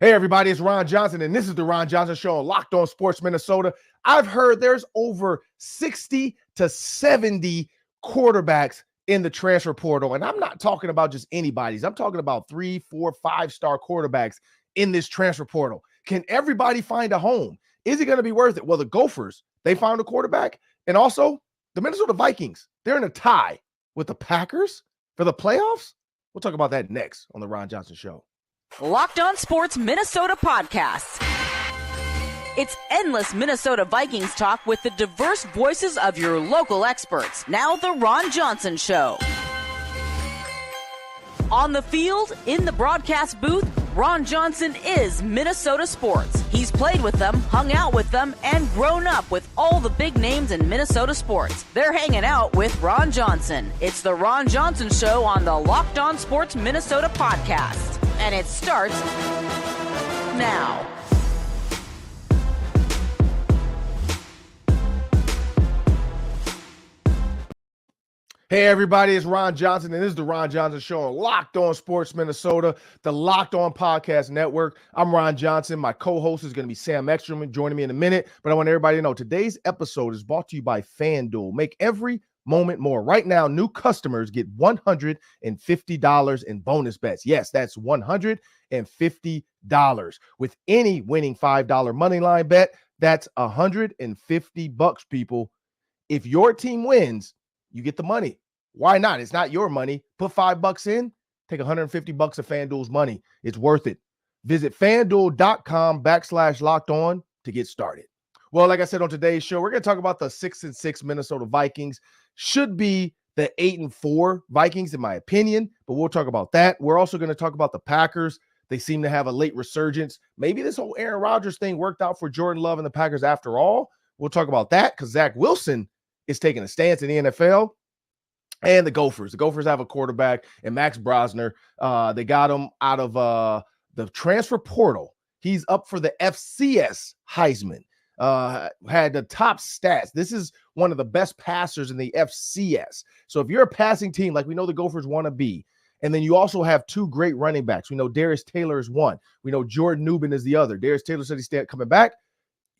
Hey, everybody, it's Ron Johnson, and this is the Ron Johnson Show on Locked On Sports Minnesota. I've heard there's over 60 to 70 quarterbacks in the transfer portal, and I'm not talking about just anybody's. I'm talking about 3, 4, 5-star quarterbacks in this transfer portal. Can everybody find a home? Is it going to be worth it? Well, the Gophers, they found a quarterback, and also the Minnesota Vikings, they're in a tie with the Packers for the playoffs. We'll talk about that next on the Ron Johnson Show. Locked On Sports Minnesota Podcasts. It's endless Minnesota Vikings talk with the diverse voices of your local experts. Now the Ron Johnson Show. On the field, in the broadcast booth, Ron Johnson is Minnesota sports. He's played with them, hung out with them, and grown up with all the big names in Minnesota sports. They're hanging out with Ron Johnson. It's the Ron Johnson Show on the Locked On Sports Minnesota Podcast. And it starts now. Hey, everybody, it's Ron Johnson, and this is the Ron Johnson Show on Locked On Sports Minnesota, the Locked On Podcast Network. I'm Ron Johnson. My co-host is going to be Sam Ekstrom, joining me in a minute, but I want everybody to know today's episode is brought to you by FanDuel. Make every moment more. Right now, new customers get $150 in bonus bets. Yes, that's $150. With any winning $5 money line bet, that's $150, people. If your team wins, you get the money. Why not? It's not your money. Put $5 in, take $150 of FanDuel's money. It's worth it. Visit FanDuel.com/locked on to get started. Well, like I said on today's show, we're going to talk about the 6-6 Minnesota Vikings. Should be the 8-4 Vikings, in my opinion, but we'll talk about that. We're also going to talk about the Packers. They seem to have a late resurgence. Maybe this whole Aaron Rodgers thing worked out for Jordan Love and the Packers after all. We'll talk about that because Zach Wilson is taking a stance in the NFL. And the Gophers. The Gophers have a quarterback, and Max Brosner. They got him out of the transfer portal. He's up for the FCS Heisman. Had the top stats. This is one of the best passers in the FCS. So if you're a passing team, like we know the Gophers want to be, and then you also have two great running backs. We know Darius Taylor is one. We know Jordan Newman is the other. Darius Taylor said he's coming back.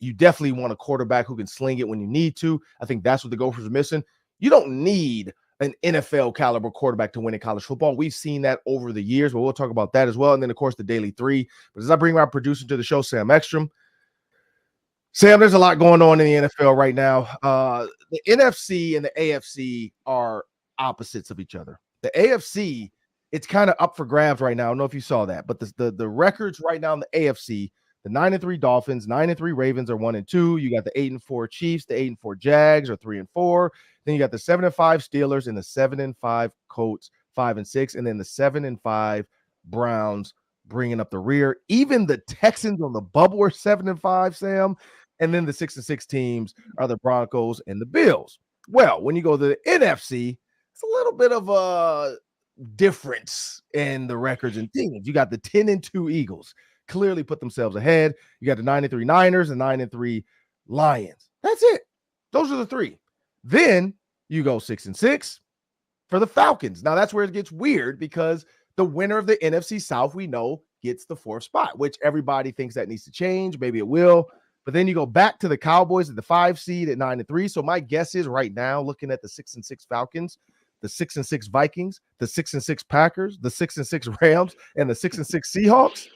You definitely want a quarterback who can sling it when you need to. I think that's what the Gophers are missing. You don't need an NFL caliber quarterback to win in college football. We've seen that over the years, but we'll talk about that as well. And then, of course, the Daily 3. But as I bring my producer to the show, Sam Ekstrom. Sam, there's a lot going on in the NFL right now. The NFC and the AFC are opposites of each other. The AFC, it's kind of up for grabs right now. I don't know if you saw that, but the records right now in the AFC, the 9-3 Dolphins, 9-3 Ravens are 1-2. You got the 8-4 Chiefs, the 8-4 Jags are 3-4. Then you got the 7-5 Steelers and the 7-5 Colts, 5-6, and then the 7-5 Browns bringing up the rear. Even the Texans on the bubble are 7-5, Sam. And then the 6-6 teams are the Broncos and the Bills. Well, when you go to the NFC, it's a little bit of a difference in the records and teams. You got the 10-2 Eagles. Clearly put themselves ahead. You got the 9-3 Niners and 9-3 Lions. That's it. Those are the three. Then you go 6-6 for the Falcons. Now that's where it gets weird because the winner of the NFC South, we know, gets the 4th spot, which everybody thinks that needs to change. Maybe it will. But then you go back to the Cowboys at the 5 seed at 9-3. So my guess is right now, looking at the 6-6 Falcons, the 6-6 Vikings, the 6-6 Packers, the 6-6 Rams, and the 6-6 Seahawks,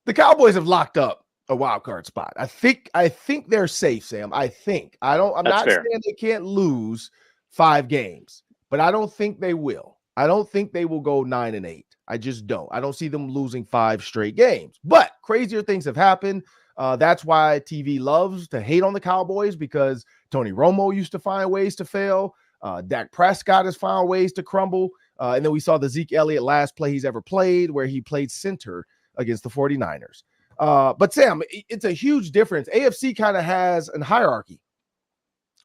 the Cowboys have locked up a wild card spot. I think they're safe, Sam. I'm not saying they can't lose 5 games, but I don't think they will. I don't think they will go 9-8. I just don't. I don't see them losing 5 straight games. But crazier things have happened. That's why TV loves to hate on the Cowboys, because Tony Romo used to find ways to fail. Dak Prescott has found ways to crumble. And then we saw the Zeke Elliott last play he's ever played, where he played center against the 49ers. But Sam, it's a huge difference. AFC kind of has a hierarchy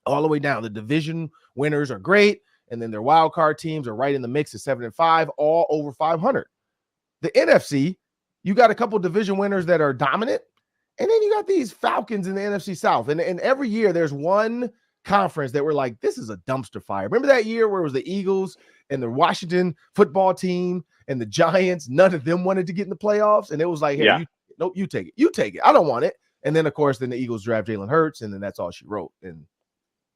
all the way down. The division winners are great, and then their wild card teams are right in the mix at 7-5, all over 500. The NFC, you got a couple division winners that are dominant, and then you got these Falcons in the NFC South. And every year there's one conference that were like, this is a dumpster fire. Remember that year where it was the Eagles and the Washington football team and the Giants? None of them wanted to get in the playoffs. And it was like, hey, you take it. You take it. I don't want it. And then, of course, then the Eagles draft Jalen Hurts, and then that's all she wrote. And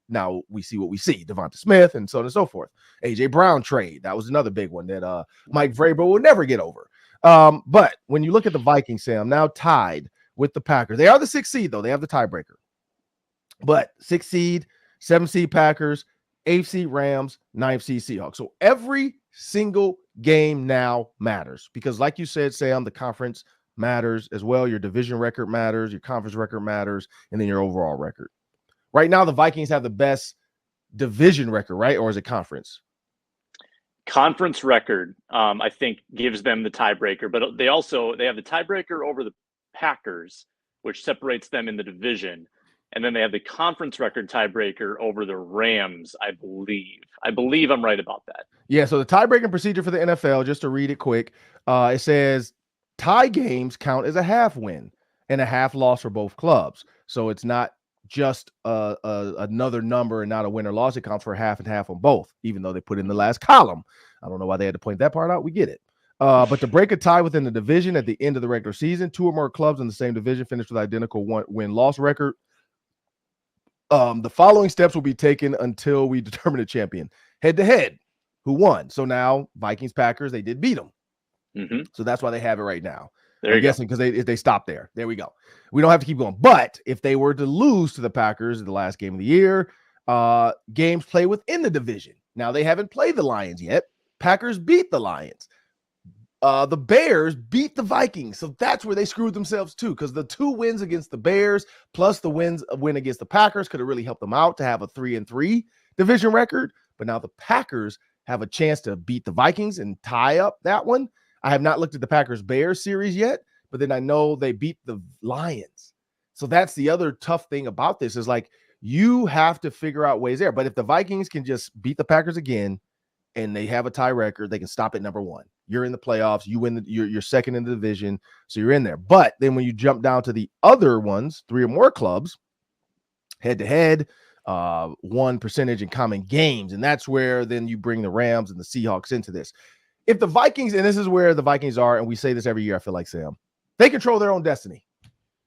now we see what we see, Devonta Smith and so on and so forth. A.J. Brown trade. That was another big one that Mike Vrabel will never get over. But when you look at the Vikings, Sam, now tied with the Packers. They are the 6th seed, though. They have the tiebreaker. But 6th seed, 7th seed Packers, 8th seed Rams, 9th seed Seahawks. So every single game now matters because, like you said, Sam, the conference matters as well. Your division record matters, your conference record matters, and then your overall record. Right now, the Vikings have the best division record, right? Or is it conference? Conference record, I think, gives them the tiebreaker, but they have the tiebreaker over the Packers, which separates them in the division. And then they have the conference record tiebreaker over the Rams, I believe. I believe I'm right about that. Yeah, so the tiebreaking procedure for the NFL, just to read it quick, it says tie games count as a half win and a half loss for both clubs. So it's not just another number and not a win or loss. It counts for half and half on both, even though they put in the last column. I don't know why they had to point that part out. We get it. But to break a tie within the division at the end of the regular season, 2 or more clubs in the same division finish with identical win-loss record. The following steps will be taken until we determine a champion. Head-to-head, who won? So now Vikings, Packers, they did beat them. Mm-hmm. So that's why they have it right now. I'm guessing because they stopped there. There we go. We don't have to keep going. But if they were to lose to the Packers in the last game of the year, games play within the division. Now, they haven't played the Lions yet. Packers beat the Lions. The Bears beat the Vikings. So that's where they screwed themselves too, because the 2 wins against the Bears plus the win against the Packers could have really helped them out to have a 3-3 division record. But now the Packers have a chance to beat the Vikings and tie up that one. I have not looked at the Packers-Bears series yet, but then I know they beat the Lions. So that's the other tough thing about this is like you have to figure out ways there. But if the Vikings can just beat the Packers again and they have a tie record, they can stop at number 1. You're in the playoffs. You win. You're second in the division, so you're in there. But then when you jump down to the other ones, 3 or more clubs, head-to-head, 1 percentage in common games, and that's where then you bring the Rams and the Seahawks into this. If the Vikings, and this is where the Vikings are, and we say this every year, I feel like, Sam, they control their own destiny.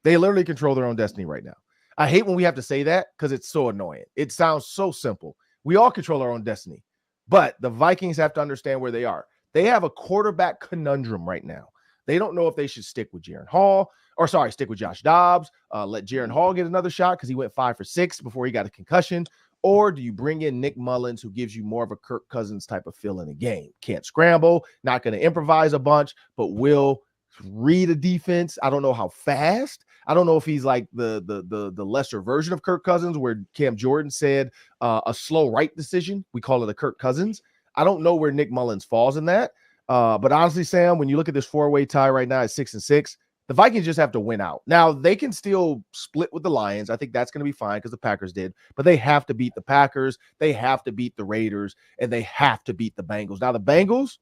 They literally control their own destiny right now. I hate when we have to say that because it's so annoying. It sounds so simple. We all control our own destiny, but the Vikings have to understand where they are. They have a quarterback conundrum right now. They don't know if they should stick with stick with Josh Dobbs, let Jaren Hall get another shot because he went 5 for 6 before he got a concussion. Or do you bring in Nick Mullins, who gives you more of a Kirk Cousins type of feel in the game? Can't scramble, not going to improvise a bunch, but will read a defense. I don't know how fast. I don't know if he's like the lesser version of Kirk Cousins, where Cam Jordan said a slow right decision. We call it a Kirk Cousins. I don't know where Nick Mullins falls in that. But honestly, Sam, when you look at this 4-way tie right now at 6-6, the Vikings just have to win out. Now, they can still split with the Lions. I think that's going to be fine because the Packers did. But they have to beat the Packers. They have to beat the Raiders. And they have to beat the Bengals. Now, the Bengals,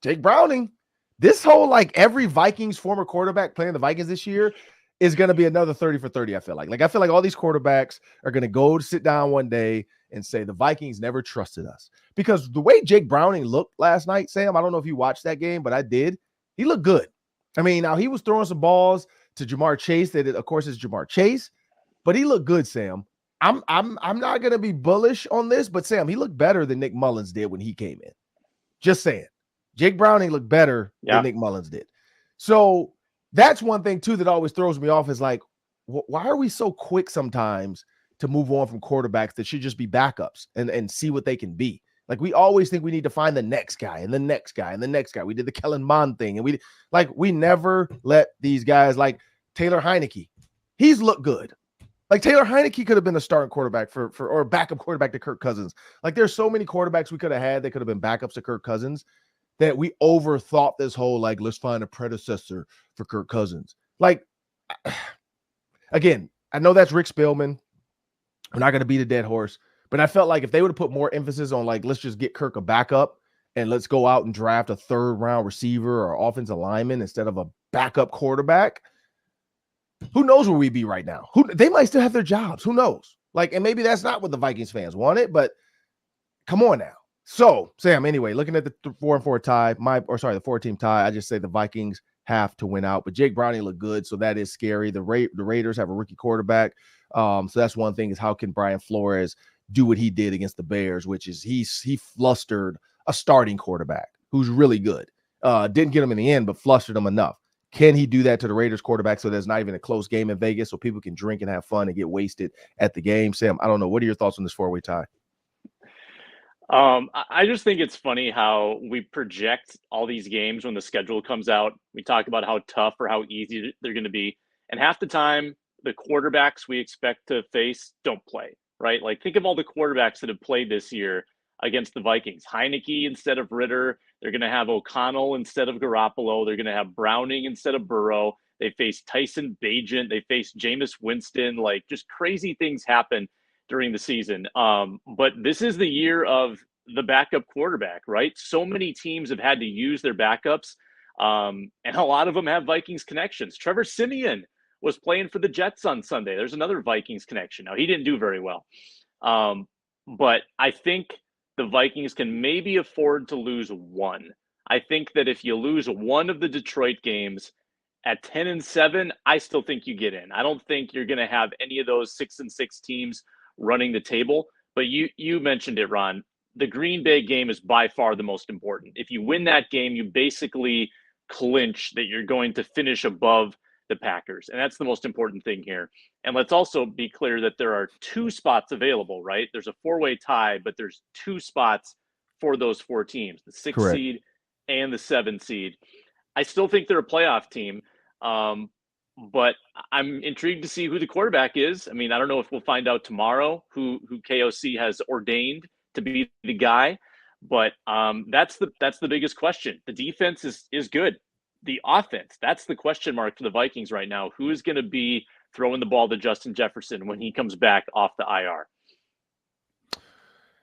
Jake Browning, this whole, like, every Vikings former quarterback playing the Vikings this year is going to be another 30 for 30, I feel like. I feel like all these quarterbacks are going to go to sit down one day and say the Vikings never trusted us. Because the way Jake Browning looked last night, Sam, I don't know if you watched that game, but I did. He looked good. I mean, now he was throwing some balls to Jamar Chase. That, of course, is Jamar Chase, but he looked good, Sam. I'm not going to be bullish on this, but Sam, he looked better than Nick Mullins did when he came in. Just saying. Jake Browning looked better than Nick Mullins did. So that's one thing, too, that always throws me off is like, why are we so quick sometimes to move on from quarterbacks that should just be backups and see what they can be? Like, we always think we need to find the next guy and the next guy and the next guy. We did the Kellen Mond thing, and we never let these guys like Taylor Heineke. He's looked good. Like, Taylor Heineke could have been a starting quarterback or a backup quarterback to Kirk Cousins. Like, there's so many quarterbacks we could have had that could have been backups to Kirk Cousins that we overthought this whole, like, let's find a predecessor for Kirk Cousins. Like, again, I know that's Rick Spielman. We're not going to beat a dead horse. But I felt like if they would have put more emphasis on, like, let's just get Kirk a backup and let's go out and draft a 3rd-round receiver or offensive lineman instead of a backup quarterback, who knows where we'd be right now? They might still have their jobs. Who knows? Like, and maybe that's not what the Vikings fans wanted, but come on now. So, Sam, anyway, looking at the 4-4 tie, the 4-team tie, I just say the Vikings have to win out. But Jake Browning looked good, so that is scary. The Raiders have a rookie quarterback. So that's one thing, is how can Brian Flores do what he did against the Bears, which is he flustered a starting quarterback who's really good. Didn't get him in the end, but flustered him enough. Can he do that to the Raiders quarterback so there's not even a close game in Vegas so people can drink and have fun and get wasted at the game? Sam, I don't know. What are your thoughts on this 4-way tie? I just think it's funny how we project all these games when the schedule comes out. We talk about how tough or how easy they're going to be. And half the time, the quarterbacks we expect to face don't play, right? Like, think of all the quarterbacks that have played this year against the Vikings. Heineke instead of Ritter. They're going to have O'Connell instead of Garoppolo. They're going to have Browning instead of Burrow. They face Tyson Bagent. They face Jameis Winston. Like, just crazy things happen during the season. But this is the year of the backup quarterback, right? So many teams have had to use their backups, and a lot of them have Vikings connections. Trevor Siemian was playing for the Jets on Sunday. There's another Vikings connection. Now, he didn't do very well. But I think the Vikings can maybe afford to lose one. I think that if you lose one of the Detroit games at 10-7, I still think you get in. I don't think you're going to have any of those 6-6 teams running the table. But you mentioned it, Ron. The Green Bay game is by far the most important. If you win that game, you basically clinch that you're going to finish above the Packers. And that's the most important thing here. And let's also be clear that there are 2 spots available, right? There's a 4-way tie, but there's 2 spots for those 4 teams, the 6 Correct. seed and the 7 seed. I still think they're a playoff team. But I'm intrigued to see who the quarterback is. I mean, I don't know if we'll find out tomorrow who KOC has ordained to be the guy, but that's the biggest question. The defense is good. The offense, that's the question mark for the Vikings right now. Who is going to be throwing the ball to Justin Jefferson when he comes back off the IR?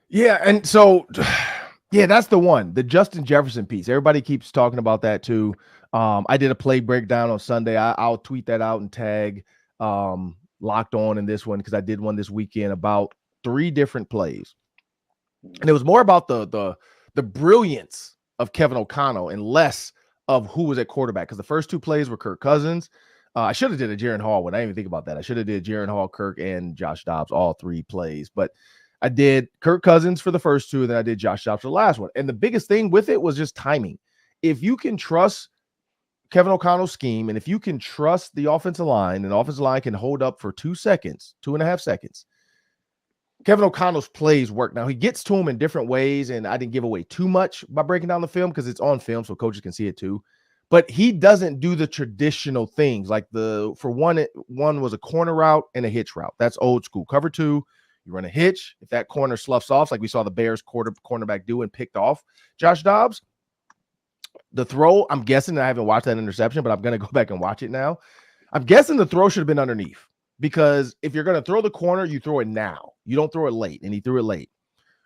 Yeah, and so, yeah, that's the one, the Justin Jefferson piece. Everybody keeps talking about that too. I did a play breakdown on Sunday. I'll tweet that out and tag Locked On in this one, because I did one this weekend about 3 different plays. And it was more about the brilliance of Kevin O'Connell and less of who was at quarterback, because the first 2 plays were Kirk Cousins. I should have did a Jaren Hall one. I didn't even think about that. I should have did Jaren Hall, Kirk, and Josh Dobbs, all 3 plays. But I did Kirk Cousins for the first 2, and then I did Josh Dobbs for the last one. And the biggest thing with it was just timing. If you can trust Kevin O'Connell's scheme, and if you can trust the offensive line, and the offensive line can hold up for 2.5 seconds, Kevin O'Connell's plays work. Now, he gets to him in different ways, and I didn't give away too much by breaking down the film because it's on film, so coaches can see it too. But he doesn't do the traditional things. Like one was a corner route and a hitch route. That's old school. Cover 2, you run a hitch. If that corner sloughs off, like we saw the Bears cornerback do and picked off Josh Dobbs, the throw, I'm guessing, I haven't watched that interception, but I'm going to go back and watch it now. I'm guessing the throw should have been underneath, because if you're going to throw the corner, you throw it now. You don't throw it late, and he threw it late.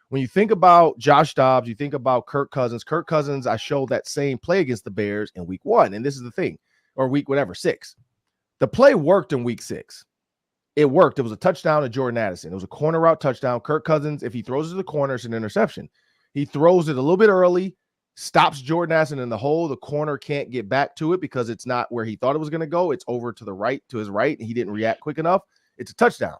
When you think about Josh Dobbs, you think about Kirk Cousins. Kirk Cousins, I showed that same play against the Bears in week 1, and this is the thing, or week 6. The play worked in week 6. It worked. It was a touchdown to Jordan Addison. It was a corner route touchdown. Kirk Cousins, if he throws it to the corner, it's an interception. He throws it a little bit early, stops Jordan Addison in the hole. The corner can't get back to it because it's not where he thought it was going to go. It's over to the right, to his right, and he didn't react quick enough. It's a touchdown.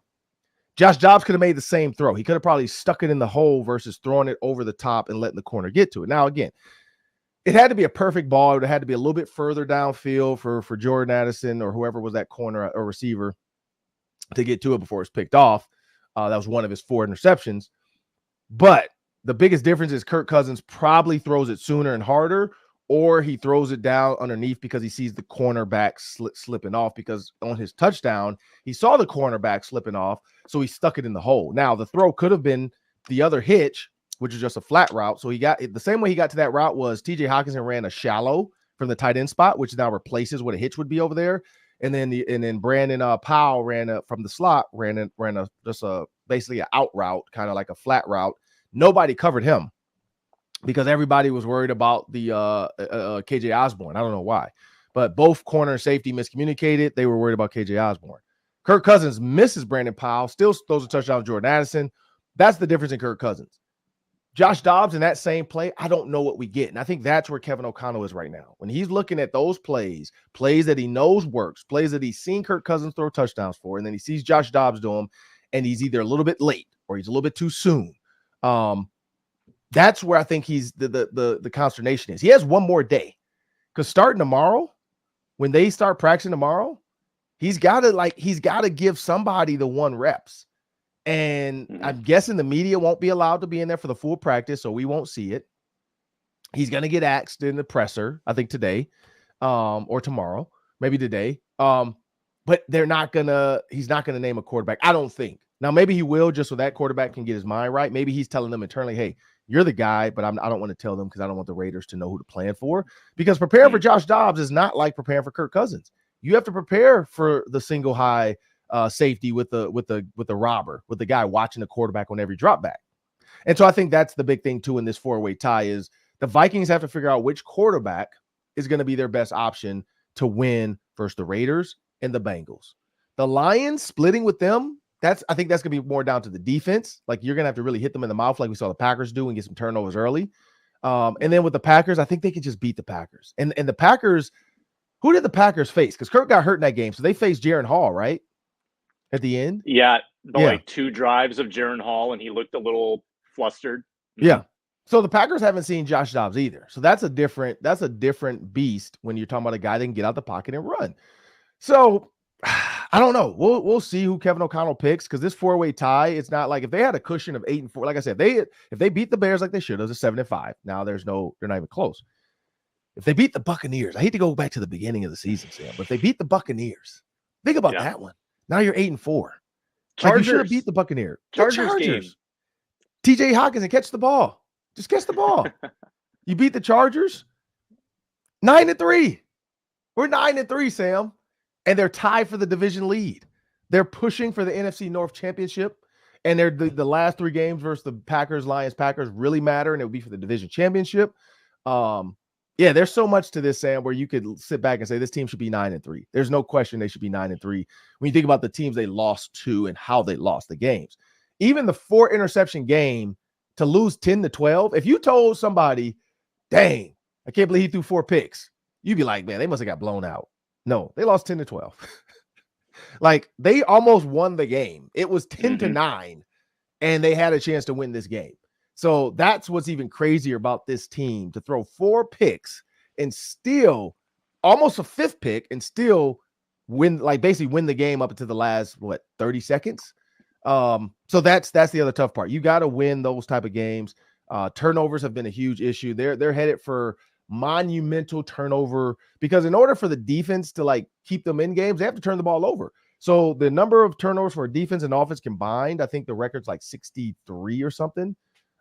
Josh Dobbs could have made the same throw. He could have probably stuck it in the hole versus throwing it over the top and letting the corner get to it. Now, again, it had to be a perfect ball. It would have had to be a little bit further downfield for Jordan Addison or whoever was that corner or receiver to get to it before it's picked off. That was one of his 4 interceptions. But the biggest difference is Kirk Cousins probably throws it sooner and harder, or he throws it down underneath because he sees the cornerback slipping off, because on his touchdown, he saw the cornerback slipping off, so he stuck it in the hole. Now, the throw could have been the other hitch, which is just a flat route. So he got it. The same way he got to that route was TJ Hockenson ran a shallow from the tight end spot, which now replaces what a hitch would be over there. And then Brandon Powell ran from the slot, ran basically an out route, kind of like a flat route. Nobody covered him because everybody was worried about the KJ Osborne. I don't know why, but both corner and safety miscommunicated. They were worried about KJ Osborne. Kirk Cousins misses Brandon Powell, still throws a touchdown to Jordan Addison. That's the difference in Kirk Cousins. Josh Dobbs in that same play, I don't know what we get. And I think that's where Kevin O'Connell is right now. When he's looking at those plays that he knows works, plays that he's seen Kirk Cousins throw touchdowns for, and then he sees Josh Dobbs do them, and he's either a little bit late or he's a little bit too soon. That's where I think he's the consternation is. He has one more day, because starting tomorrow, when they start practicing tomorrow, he's got to give somebody the 1 reps. And I'm guessing the media won't be allowed to be in there for the full practice, so we won't see it. He's going to get axed in the presser, I think today, or tomorrow, maybe today. But he's not going to name a quarterback, I don't think. Now, maybe he will, just so that quarterback can get his mind right. Maybe he's telling them internally, hey, you're the guy, but I don't want to tell them because I don't want the Raiders to know who to plan for. Because preparing for Josh Dobbs is not like preparing for Kirk Cousins. You have to prepare for the single high safety with the robber, with the guy watching the quarterback on every drop back. And so I think that's the big thing too in this 4-way tie is the Vikings have to figure out which quarterback is going to be their best option to win versus the Raiders and the Bengals. The Lions splitting with them, I think that's going to be more down to the defense. Like you're going to have to really hit them in the mouth like we saw the Packers do and get some turnovers early. And then with the Packers, I think they can just beat the Packers. And the Packers, who did the Packers face? Because Kirk got hurt in that game. So they faced Jaron Hall, right? At the end? Yeah. Like 2 drives of Jaron Hall, and he looked a little flustered. Yeah. So the Packers haven't seen Josh Dobbs either. So that's a different beast when you're talking about a guy that can get out the pocket and run. So I don't know. We'll see who Kevin O'Connell picks, because this 4-way tie, it's not like if they had a cushion of 8-4, like I said, if they beat the Bears like they should, it was a 7-5. Now they're not even close. If they beat the Buccaneers, I hate to go back to the beginning of the season, Sam, but if they beat the Buccaneers, think about that one. Now you're 8-4. Like you should have beat the Buccaneers. Chargers. TJ Hawkinson, catch the ball. Just catch the ball. You beat the Chargers. 9-3. We're 9-3, Sam. And they're tied for the division lead. They're pushing for the NFC North Championship. And they're the last 3 games versus the Packers, Lions, Packers really matter. And it would be for the division championship. Yeah, there's so much to this, Sam, where you could sit back and say this team should be 9-3. There's no question they should be 9-3 when you think about the teams they lost to and how they lost the games. Even the 4 interception game to lose 10-12, if you told somebody, dang, I can't believe he threw 4 picks, you'd be like, man, they must have got blown out. No, they lost 10-12. Like they almost won the game. It was 10-9, and they had a chance to win this game. So that's what's even crazier about this team, to throw 4 picks and still almost a 5th pick and still win, like basically win the game up to the last, 30 seconds. So that's the other tough part. You got to win those type of games. Turnovers have been a huge issue. They're headed for monumental turnover, because in order for the defense to like keep them in games, they have to turn the ball over. So the number of turnovers for defense and offense combined, I think the record's like 63 or something.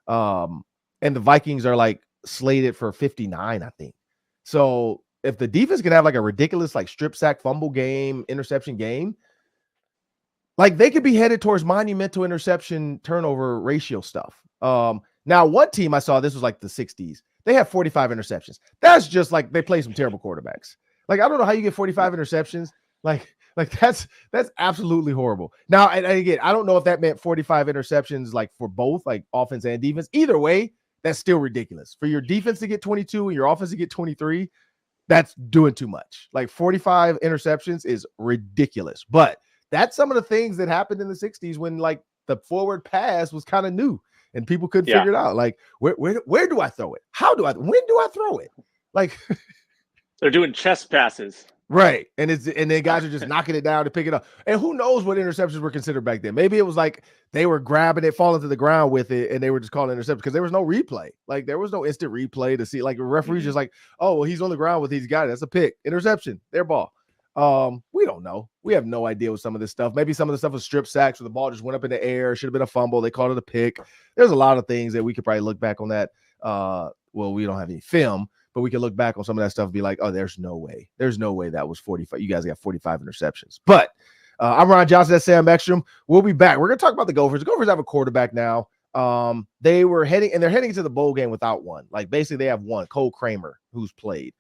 And the Vikings are like slated for 59, I think. So if the defense can have like a ridiculous like strip sack, fumble game, interception game, like they could be headed towards monumental interception turnover ratio stuff. Now one team I saw, this was like the 60s. They have 45 interceptions. That's just like they play some terrible quarterbacks. Like I don't know how you get 45 interceptions. Like that's absolutely horrible. Now, and again, I don't know if that meant 45 interceptions like for both like offense and defense. Either way, that's still ridiculous. For your defense to get 22 and your offense to get 23, that's doing too much. Like 45 interceptions is ridiculous. But that's some of the things that happened in the 60s when like the forward pass was kind of new and people couldn't figure it out. Like where do I throw it? When do I throw it? Like they're doing chest passes. Right. And then guys are just knocking it down to pick it up. And who knows what interceptions were considered back then? Maybe it was like they were grabbing it, falling to the ground with it, and they were just calling interception because there was no replay. Like there was no instant replay to see. Like a referee's just like, oh, well, he's on the ground with he's got it. That's a pick. Interception. Their ball. We don't know. We have no idea with some of this stuff. Maybe some of the stuff was strip sacks where the ball just went up in the air. Should have been a fumble. They called it a pick. There's a lot of things that we could probably look back on that. Well, we don't have any film, but we can look back on some of that stuff and be like, oh, there's no way. There's no way that was 45. You guys got 45 interceptions. But I'm Ron Johnson. That's Sam Ekstrom. We'll be back. We're going to talk about the Gophers. The Gophers have a quarterback now. They're heading into the bowl game without one. Like basically they have one, Cole Kramer, who's played.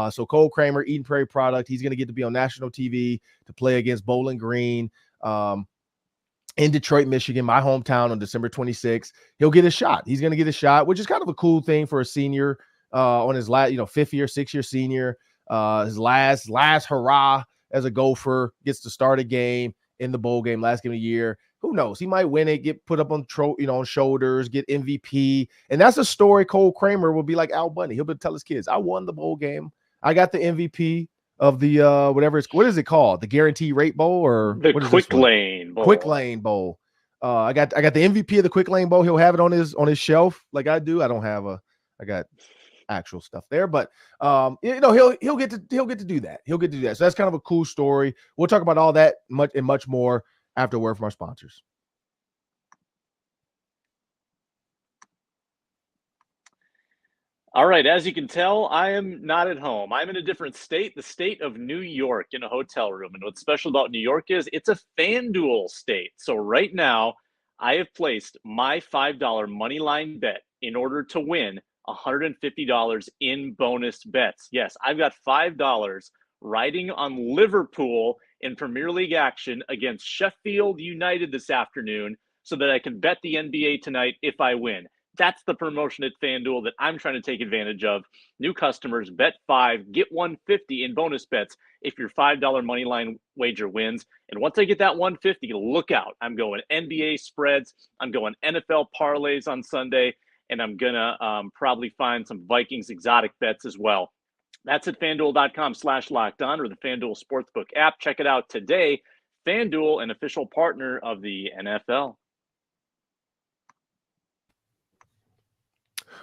So Cole Kramer, Eden Prairie product. He's going to get to be on national TV to play against Bowling Green. in Detroit, Michigan, my hometown, on December 26th. He'll get a shot. He's going to get a shot, which is kind of a cool thing for a senior on his last, 5th year, 6th year senior. His last hurrah as a Gopher, gets to start a game in the bowl game, last game of the year. Who knows? He might win it, get put up on on shoulders, get MVP. And that's a story Cole Kramer will be like Al Bundy. He'll be tell his kids, I won the bowl game. I got the MVP of the what is it called? The Guarantee Rate Bowl, or the Quick Lane Bowl. Quick Lane Bowl. I got the MVP of the Quick Lane Bowl. He'll have it on his shelf like I do. I don't have I got actual stuff there, but he'll get to do that. He'll get to do that. So that's kind of a cool story. We'll talk about all that much more after a word from our sponsors. All right, as you can tell, I am not at home. I'm in a different state, the state of New York, in a hotel room. And what's special about New York is it's a FanDuel state. So right now, I have placed my $5 money line bet in order to win $150 in bonus bets. Yes, I've got $5 riding on Liverpool in Premier League action against Sheffield United this afternoon so that I can bet the NBA tonight if I win. That's the promotion at FanDuel that I'm trying to take advantage of. New customers, bet $5, get $150 in bonus bets if your $5 money line wager wins. And once I get that $150, look out. I'm going NBA spreads. I'm going NFL parlays on Sunday. And I'm going to probably find some Vikings exotic bets as well. That's at FanDuel.com/lockedon or the FanDuel Sportsbook app. Check it out today. FanDuel, an official partner of the NFL.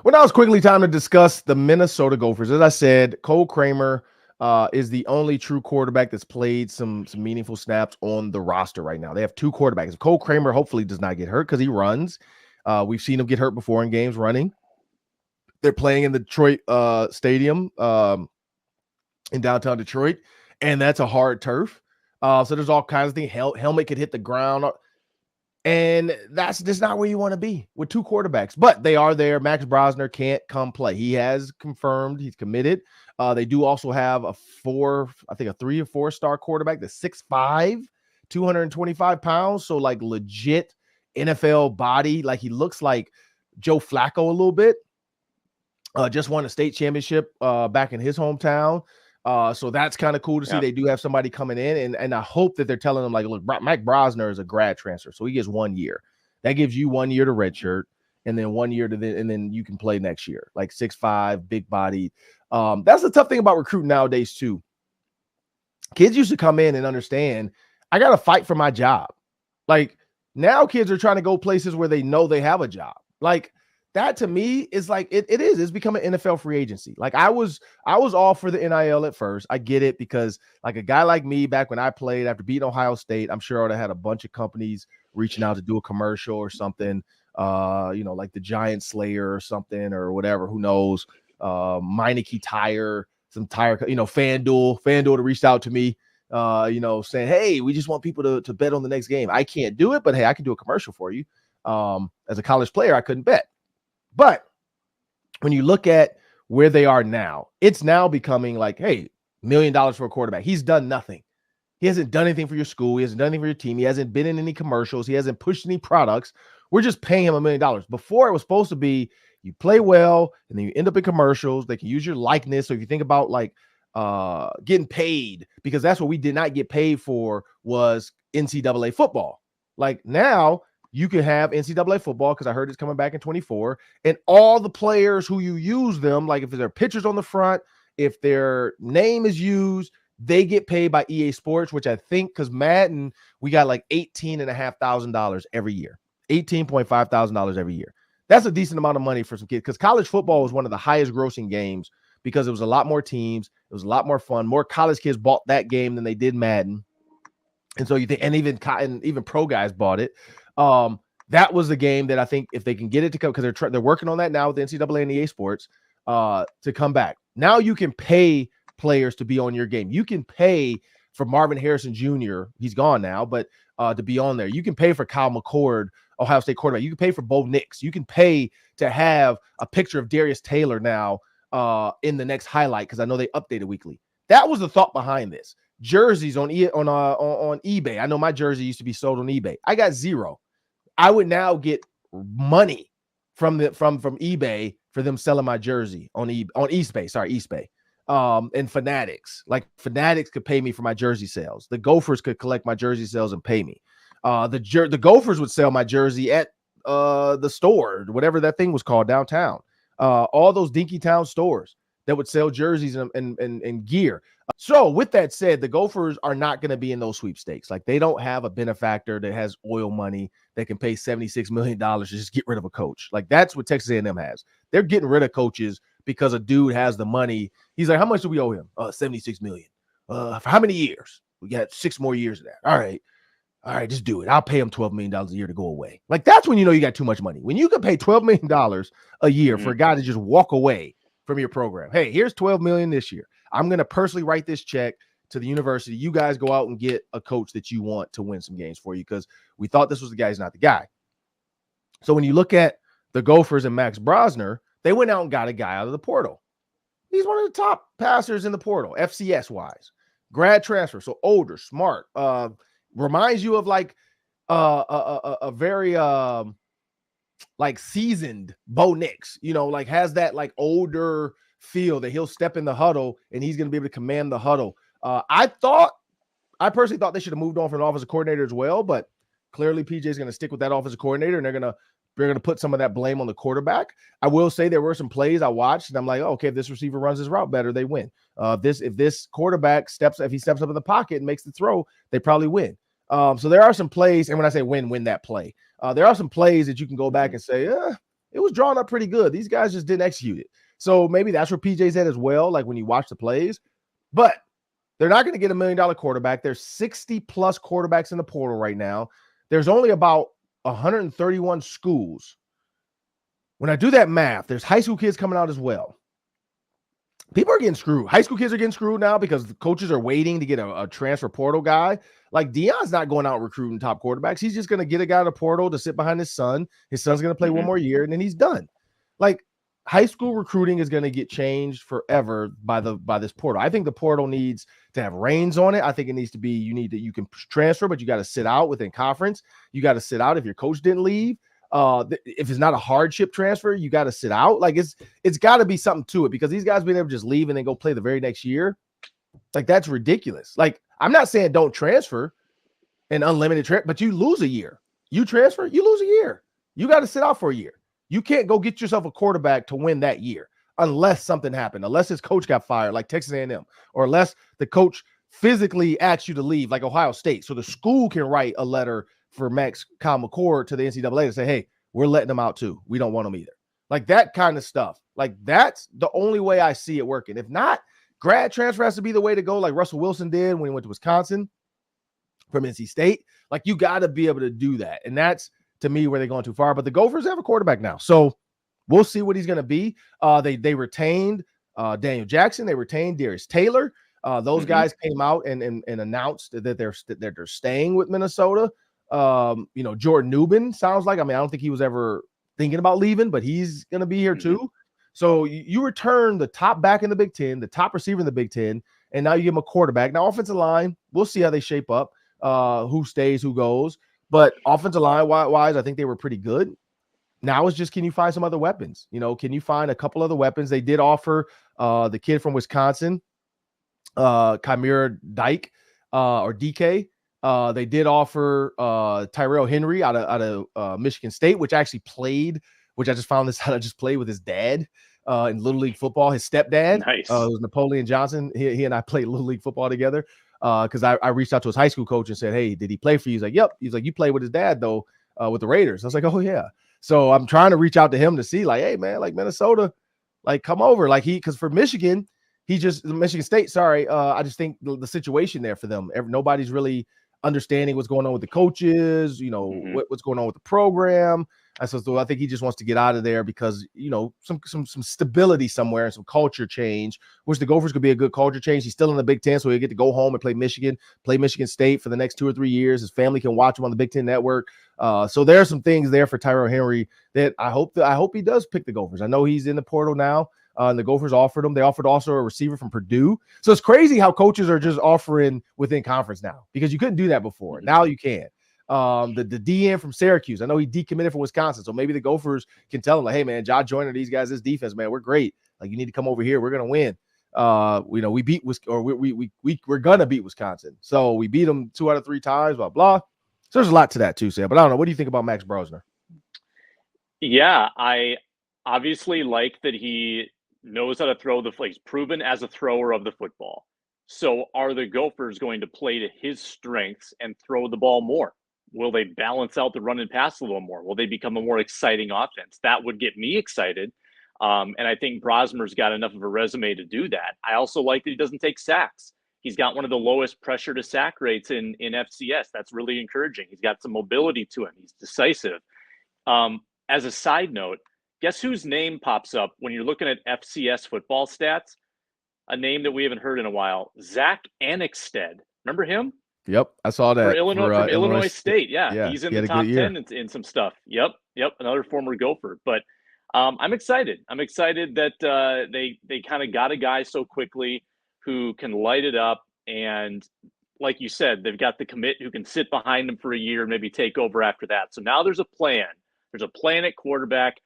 Well, now it's quickly time to discuss the Minnesota Gophers. As I said, Cole Kramer is the only true quarterback that's played some meaningful snaps on the roster right now. They have 2 quarterbacks. Cole Kramer hopefully does not get hurt because he runs. We've seen him get hurt before in games running. They're playing in the Detroit stadium in downtown Detroit, and that's a hard turf. So there's all kinds of things. Helmet could hit the ground. And that's just not where you want to be with 2 quarterbacks. But they are there. Max Brosner can't come play. He has confirmed he's committed. They do also have a 3 or 4-star quarterback that's 6'5", 225 pounds. So like legit NFL body. Like he looks like Joe Flacco a little bit. Just won a state championship back in his hometown. So that's kind of cool to see. They do have somebody coming in, and I hope that they're telling them, like, look, Mike Brosner is a grad transfer, so he gets 1 year. That gives you 1 year to redshirt, and then 1 year and then you can play next year. Like 6'5", big body. That's the tough thing about recruiting nowadays too. Kids used to come in and understand, I got to fight for my job. Like now kids are trying to go places where they know they have a job. Like that to me is like it's become an NFL free agency. Like I was all for the NIL at first. I get it, because like a guy like me back when I played after beating Ohio State, I'm sure I would have had a bunch of companies reaching out to do a commercial or something, like the Giant Slayer or something or whatever, who knows, Meineke Tire, some tire, FanDuel to reach out to me, saying, hey, we just want people to bet on the next game. I can't do it, but hey, I can do a commercial for you. As a college player, I couldn't bet. But when you look at where they are now, it's now becoming like, hey, $1 million for a quarterback. He's done nothing. He hasn't done anything for your school. He hasn't done anything for your team. He hasn't been in any commercials. He hasn't pushed any products. We're just paying him $1 million. Before, it was supposed to be you play well and then you end up in commercials. They can use your likeness. So if you think about like getting paid, because that's what we did not get paid for, was NCAA football. Like now, you can have NCAA football, because I heard it's coming back in 24, and all the players who you use them, like if there are pictures on the front, if their name is used, they get paid by EA Sports, which I think, because Madden, we got like $18,500 every year, $18,500 every year. That's a decent amount of money for some kids, because college football was one of the highest grossing games because it was a lot more teams. It was a lot more fun. More college kids bought that game than they did Madden. And so you think, and even pro guys bought it. That was the game that I think if they can get it to come, because they're working on that now with the NCAA and EA Sports, to come back. Now you can pay players to be on your game. You can pay for Marvin Harrison Jr. He's gone now, but to be on there. You can pay for Kyle McCord, Ohio State quarterback. You can pay for Bo Nix. You can pay to have a picture of Darius Taylor now in the next highlight, because I know they update it weekly. That was the thought behind this. jerseys on eBay. I know my jersey used to be sold on eBay. I got 0. I would now get money from eBay for them selling my jersey on Eastbay. And Fanatics. Like Fanatics could pay me for my jersey sales. The Gophers could collect my jersey sales and pay me. The Gophers would sell my jersey at the store, whatever that thing was called downtown. All those Dinkytown stores that would sell jerseys and gear. So with that said, the Gophers are not going to be in those sweepstakes. Like, they don't have a benefactor that has oil money that can pay $76 million to just get rid of a coach. Like, that's what Texas A&M has. They're getting rid of coaches because a dude has the money. He's like, how much do we owe him? $76 million. For how many years? We got 6 more years of that. All right, just do it. I'll pay him $12 million a year to go away. Like, that's when you know you got too much money. When you can pay $12 million a year for a guy to just walk away from your program. Hey, here's $12 million this year. I'm going to personally write this check to the university. You guys go out and get a coach that you want to win some games for you, because we thought this was the guy. He's not the guy. So when you look at the Gophers and Max Brosner, they went out and got a guy out of the portal. He's one of the top passers in the portal, FCS-wise. Grad transfer, so older, smart. Reminds you of like a very like seasoned Bo Nix, like has that like older feel that he'll step in the huddle and he's going to be able to command the huddle. I personally thought they should have moved on from an offensive coordinator as well, but clearly PJ is going to stick with that offensive coordinator, and they're going to put some of that blame on the quarterback. I will say there were some plays I watched and I'm like, oh, okay, if this receiver runs his route better, they win. If this quarterback if he steps up in the pocket and makes the throw, they probably win. So there are some plays, and when I say win that play, there are some plays that you can go back and say, it was drawn up pretty good. These guys just didn't execute it. So maybe that's where PJ's at as well, like when you watch the plays. But they're not going to get $1 million quarterback. There's 60 plus quarterbacks in the portal right now. There's only about 131 schools. When I do that math, there's high school kids coming out as well. People are getting screwed. High school kids are getting screwed now because the coaches are waiting to get a transfer portal guy. Like, Deion's not going out recruiting top quarterbacks. He's just going to get a guy in the portal to sit behind his son. His son's going to play one more year, and then he's done. Like, high school recruiting is going to get changed forever by this portal. I think the portal needs to have reins on it. I think it needs to be, you can transfer, but you got to sit out within conference. You got to sit out if your coach didn't leave. If it's not a hardship transfer, you got to sit out. Like, it's got to be something to it, because these guys being able to just leave and then go play the very next year, like, that's ridiculous. Like, I'm not saying don't transfer an unlimited but you lose a year. You transfer, you lose a year. You got to sit out for a year. You can't go get yourself a quarterback to win that year unless something happened, unless his coach got fired like Texas A&M, or unless the coach physically asks you to leave like Ohio State. So the school can write a letter for Kyle McCord to the NCAA to say, hey, we're letting them out too. We don't want them either. Like, that kind of stuff. Like, that's the only way I see it working. If not, grad transfer has to be the way to go, like Russell Wilson did when he went to Wisconsin from NC State. Like, you got to be able to do that. And that's, to me, where they're going too far. But the Gophers have a quarterback now, so we'll see what he's going to be. They retained Daniel Jackson. They retained Darius Taylor. Those guys came out and announced that they're staying with Minnesota. Jordan Newman sounds like, I don't think he was ever thinking about leaving, but he's going to be here too. So you return the top back in the Big Ten, the top receiver in the Big Ten, and now you give him a quarterback. Now, offensive line, we'll see how they shape up, who stays, who goes. But offensive line wise, I think they were pretty good. Now it's just, can you find some other weapons? Can you find a couple other weapons? They did offer the kid from Wisconsin, Chimera Dyke, or DK. They did offer Tyrell Henry out of Michigan State, which I just found this out. I just played with his dad in Little League football. His stepdad, nice. It was Napoleon Johnson. He and I played Little League football together. Because I reached out to his high school coach and said, hey, did he play for you? He's like, yep. He's like, you played with his dad, though, with the Raiders. I was like, oh, yeah. So I'm trying to reach out to him to see, like, hey, man, like, Minnesota, like, come over. Like, because for Michigan, Michigan State, sorry, I just think the situation there for them, nobody's really understanding what's going on with the coaches, what's going on with the program. So I think he just wants to get out of there because, some stability somewhere and some culture change, which the Gophers could be a good culture change. He's still in the Big Ten, so he'll get to go home and play Michigan State for the next 2 or 3 years. His family can watch him on the Big Ten Network. So there are some things there for Tyrell Henry that I hope he does pick the Gophers. I know he's in the portal now. And the Gophers offered him. They offered also a receiver from Purdue. So it's crazy how coaches are just offering within conference now, because you couldn't do that before. Now you can. The DN from Syracuse, I know he decommitted from Wisconsin, so maybe the Gophers can tell him, like, hey man, Josh Joyner, these guys, this defense, man, we're great. Like, you need to come over here. We're gonna win. We beat we're gonna beat Wisconsin. So we beat them 2 out of 3 times, blah blah. So there's a lot to that too, Sam. But I don't know. What do you think about Max Brosner? Yeah, I obviously like that he knows how to throw the he's proven as a thrower of the football. So are the Gophers going to play to his strengths and throw the ball more? Will they balance out the run and pass a little more? Will they become a more exciting offense? That would get me excited. And I think Brosmer's got enough of a resume to do that. I also like that he doesn't take sacks. He's got one of the lowest pressure to sack rates in FCS. That's really encouraging. He's got some mobility to him. He's decisive. As a side note, guess whose name pops up when you're looking at FCS football stats? A name that we haven't heard in a while, Zach Annexstad. Remember him? Yep, I saw that. For Illinois State. Yeah, he's in the top 10 in some stuff. Yep, another former Gopher. But I'm excited. I'm excited that they kind of got a guy so quickly who can light it up. And like you said, they've got the commit who can sit behind him for a year and maybe take over after that. So now there's a plan. There's a plan at quarterback.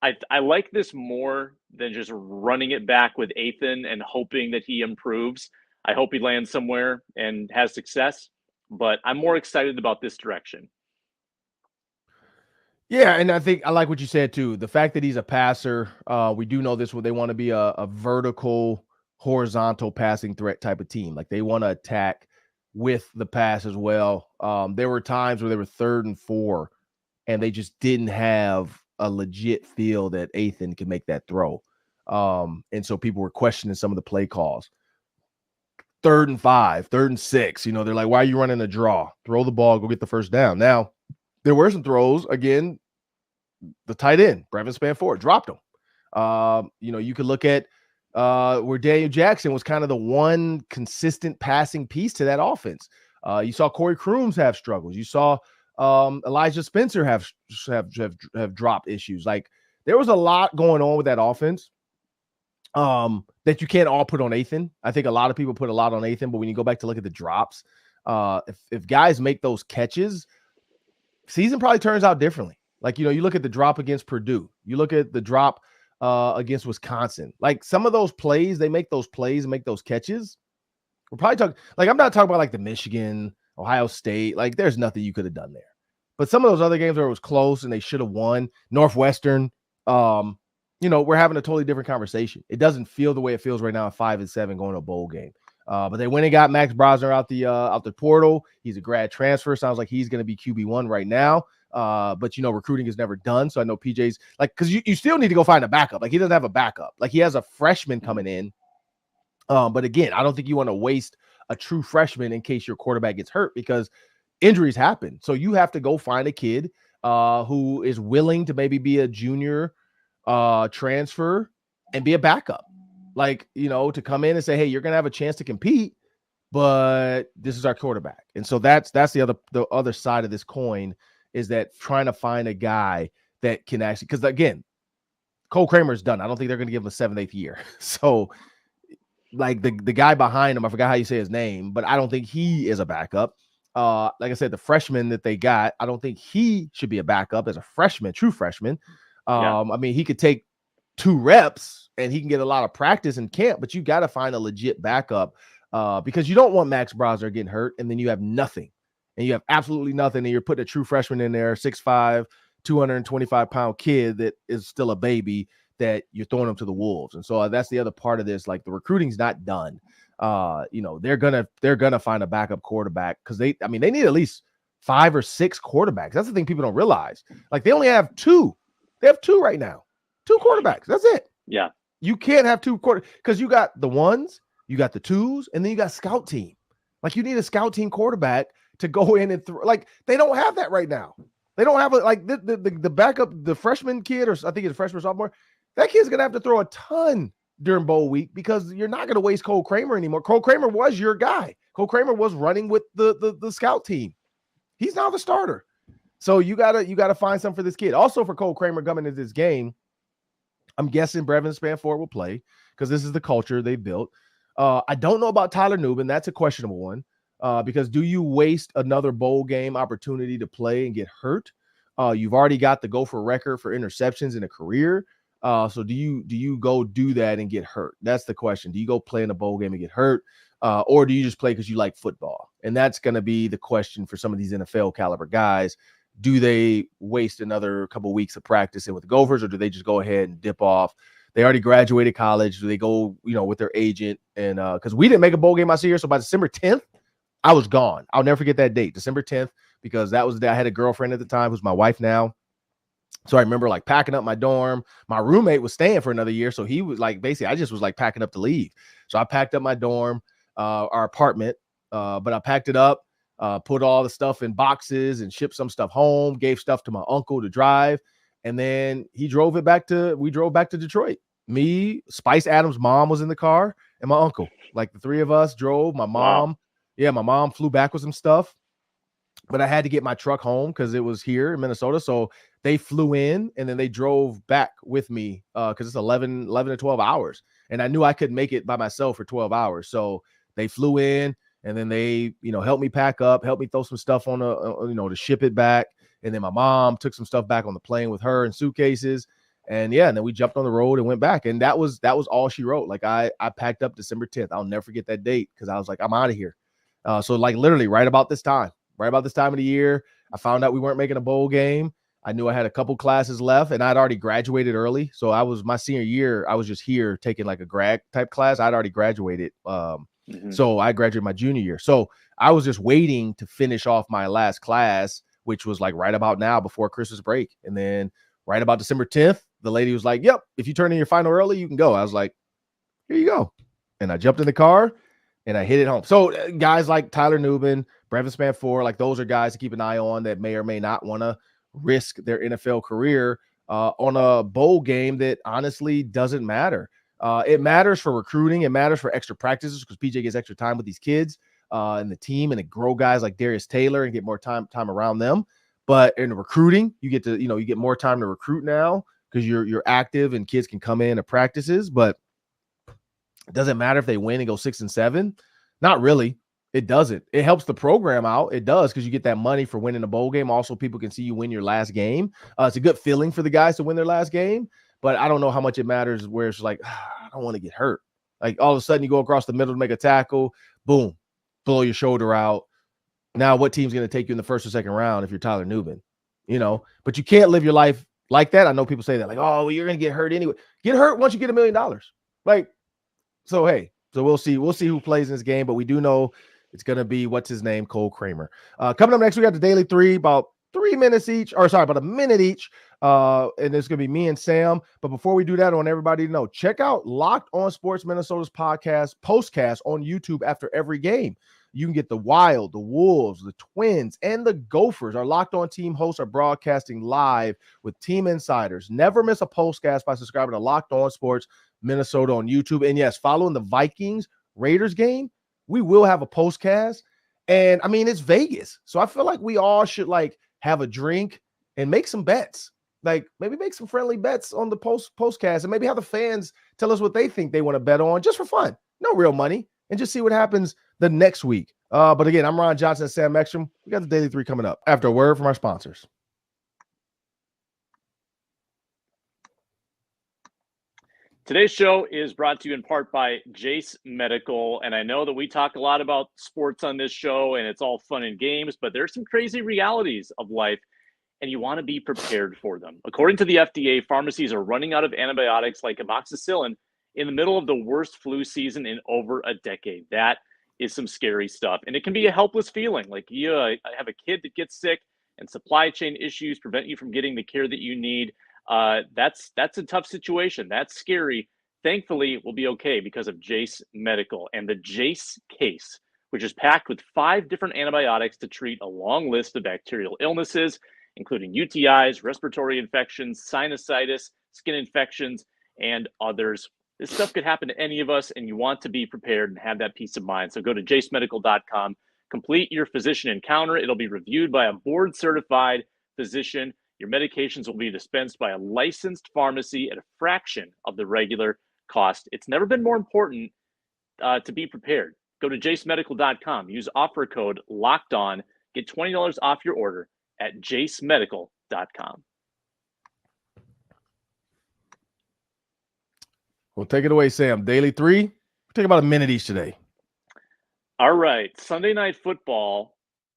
I like this more than just running it back with Athan and hoping that he improves. I hope he lands somewhere and has success, but I'm more excited about this direction. Yeah, and I think I like what you said too. The fact that he's a passer, we do know this. They want to be a vertical, horizontal passing threat type of team. Like, they want to attack with the pass as well. There were times where they were 3rd and 4, and they just didn't have a legit feel that Athan could make that throw. And so people were questioning some of the play calls. 3rd and 5, 3rd and 6, they're like, why are you running a draw? Throw the ball, go get the first down. Now, there were some throws. Again, the tight end, Brevin Spanford, dropped him. You could look at where Daniel Jackson was kind of the one consistent passing piece to that offense. You saw Corey Crooms have struggles. You saw Elijah Spencer have dropped issues. Like, there was a lot going on with that offense that you can't all put on Athan. I think a lot of people put a lot on Athan, but when you go back to look at the drops, if guys make those catches, season probably turns out differently. Like, you look at the drop against Purdue, you look at the drop against Wisconsin. Like, some of those plays, they make those plays and make those catches. We're probably talking, like, I'm not talking about like the Michigan, Ohio State. Like, there's nothing you could have done there. But some of those other games where it was close and they should have won, Northwestern, we're having a totally different conversation. It doesn't feel the way it feels right now at 5-7 going to a bowl game. But they went and got Max Brosner out the portal. He's a grad transfer. Sounds like he's going to be QB1 right now. But recruiting is never done. So I know PJ's like, because you still need to go find a backup. Like, he doesn't have a backup. Like, he has a freshman coming in. But again, I don't think you want to waste a true freshman in case your quarterback gets hurt, because injuries happen. So you have to go find a kid who is willing to maybe be a junior transfer and be a backup. Like, to come in and say, hey, you're going to have a chance to compete, but this is our quarterback. And so that's the other side of this coin, is that trying to find a guy that can actually, because again, Cole Kramer's done. I don't think they're going to give him a 7th, 8th year. So like the guy behind him, I forgot how you say his name, but I don't think he is a backup. Like I said, the freshman that they got, I don't think he should be a backup as a freshman, true freshman. I mean, he could take 2 reps and he can get a lot of practice in camp, but you got to find a legit backup because you don't want Max Brosner getting hurt and then you have nothing, and you have absolutely nothing, and you're putting a true freshman in there, 6'5", 225-pound kid that is still a baby, that you're throwing him to the wolves. And so that's the other part of this. Like, the recruiting's not done. They're gonna find a backup quarterback, because they need at least 5 or 6 quarterbacks. That's the thing people don't realize. Like, they only have 2. They have 2 right now. 2 quarterbacks. That's it. Yeah. You can't have 2 because you got the 1s, you got the 2s, and then you got scout team. Like, you need a scout team quarterback to go in and throw. Like, they don't have that right now. They don't have the backup, the freshman kid, or I think he's a freshman or sophomore. That kid's gonna have to throw a ton during bowl week, because you're not gonna waste Cole Kramer anymore. Cole Kramer was your guy. Cole Kramer was running with the scout team. He's now the starter. So you gotta find something for this kid. Also, for Cole Kramer coming into this game, I'm guessing Brevin Spanford will play because this is the culture they built. I don't know about Tyler Nubin. That's a questionable one because do you waste another bowl game opportunity to play and get hurt? You've already got the Gopher record for interceptions in a career. So do you go do that and get hurt? That's the question. Do you go play in a bowl game and get hurt? Or do you just play because you like football? And that's going to be the question for some of these NFL caliber guys. Do they waste another couple of weeks of practicing with the Gophers, or do they just go ahead and dip off? They already graduated college. Do they go, with their agent? And because we didn't make a bowl game my senior year, so by December 10th, I was gone. I'll never forget that date, December 10th, because that was the day I had a girlfriend at the time, who's my wife now. So I remember like packing up my dorm. My roommate was staying for another year, so he was like, basically, I just was like packing up to leave. So I packed up my dorm, our apartment, but I packed it up, put all the stuff in boxes and shipped some stuff home, gave stuff to my uncle to drive. And then we drove back to Detroit. Me, Spice Adams' mom was in the car, and my uncle. Like the three of us drove. My mom, my mom flew back with some stuff. But I had to get my truck home because it was here in Minnesota. So they flew in and then they drove back with me because it's 11 to 12 hours. And I knew I couldn't make it by myself for 12 hours. So they flew in and then they, helped me pack up, helped me throw some stuff on to ship it back. And then my mom took some stuff back on the plane with her in suitcases. And then we jumped on the road and went back. And that was all she wrote. Like I packed up December 10th. I'll never forget that date because I was like, I'm out of here. So like literally right about this time of the year, I found out we weren't making a bowl game. I knew I had a couple classes left and I'd already graduated early. So my senior year, I was just here taking like a grad type class. I'd already graduated. So I graduated my junior year. So I was just waiting to finish off my last class, which was like right about now before Christmas break. And then right about December 10th, the lady was like, yep, if you turn in your final early, you can go. I was like, here you go. And I jumped in the car and I hit it home. So guys like Tyler Nubin, Brevin Spanford, like those are guys to keep an eye on that may or may not want to risk their NFL career on a bowl game that honestly doesn't matter. It matters for recruiting. It matters for extra practices because PJ gets extra time with these kids and the team and to grow guys like Darius Taylor and get more time around them. But in recruiting, you get to, you get more time to recruit now because you're active and kids can come in to practices. But it doesn't matter if they win and go 6-7. Not really. It doesn't. It helps the program out. It does because you get that money for winning a bowl game. Also, people can see you win your last game. It's a good feeling for the guys to win their last game. But I don't know how much it matters where it's like, I don't want to get hurt. Like all of a sudden you go across the middle to make a tackle. Boom. Blow your shoulder out. Now what team's going to take you in the first or second round if you're Tyler Nubin? But you can't live your life like that. I know people say that like, oh, well, you're going to get hurt anyway. Get hurt once you get $1 million. Like, so, hey, so we'll see. We'll see who plays in this game, but we do know it's going to be, what's his name, Cole Kramer. Coming up next, we got the Daily 3, about 3 minutes each, about a minute each. And it's going to be me and Sam. But before we do that, I want everybody to know, check out Locked On Sports Minnesota's postcast on YouTube after every game. You can get the Wild, the Wolves, the Twins, and the Gophers. Our Locked On team hosts are broadcasting live with team insiders. Never miss a postcast by subscribing to Locked On Sports Minnesota on YouTube. And yes, following the Vikings Raiders game, we will have a postcast. And I mean, it's Vegas. So I feel like we all should like have a drink and make some bets. Like maybe make some friendly bets on the postcast and maybe have the fans tell us what they think they want to bet on just for fun. No real money. And just see what happens the next week. But again, I'm Ron Johnson and Sam Ekstrom. We got the Daily 3 coming up after a word from our sponsors. Today's show is brought to you in part by Jase Medical. And I know that we talk a lot about sports on this show and it's all fun and games, but there's some crazy realities of life and you want to be prepared for them. According to the FDA, pharmacies are running out of antibiotics like amoxicillin in the middle of the worst flu season in over a decade. That is some scary stuff. And it can be a helpless feeling. Like you have a kid that gets sick and supply chain issues prevent you from getting the care that you need. That's a tough situation. That's scary. Thankfully, we'll be okay because of Jase Medical and the Jase Case, which is packed with 5 different antibiotics to treat a long list of bacterial illnesses, including UTIs, respiratory infections, sinusitis, skin infections, and others. This stuff could happen to any of us, and you want to be prepared and have that peace of mind. So go to jasemedical.com, complete your physician encounter. It'll be reviewed by a board-certified physician. Your medications will be dispensed by a licensed pharmacy at a fraction of the regular cost. It's never been more important to be prepared. Go to jasemedical.com. Use offer code LOCKEDON. Get $20 off your order at jasemedical.com. Well, take it away, Sam. Daily 3. We'll take about a minute each today. All right. Sunday Night Football.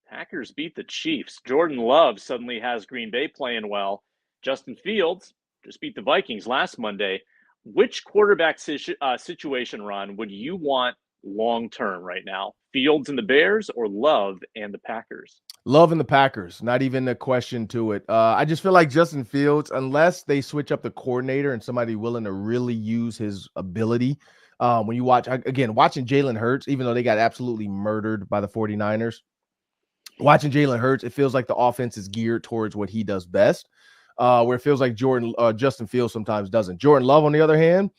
Packers beat the Chiefs. Jordan Love suddenly has Green Bay playing well. Justin Fields just beat the Vikings last Monday. Which quarterback situation, Ron, would you want long-term right now? Fields and the Bears or Love and the Packers? Love and the Packers. Not even a question to it. I just feel like Justin Fields, unless they switch up the coordinator and somebody willing to really use his ability. When you watch, again, watching Jalen Hurts, even though they got absolutely murdered by the 49ers, watching Jalen Hurts, it feels like the offense is geared towards what he does best, where it feels like Justin Fields sometimes doesn't. Jordan Love, on the other hand,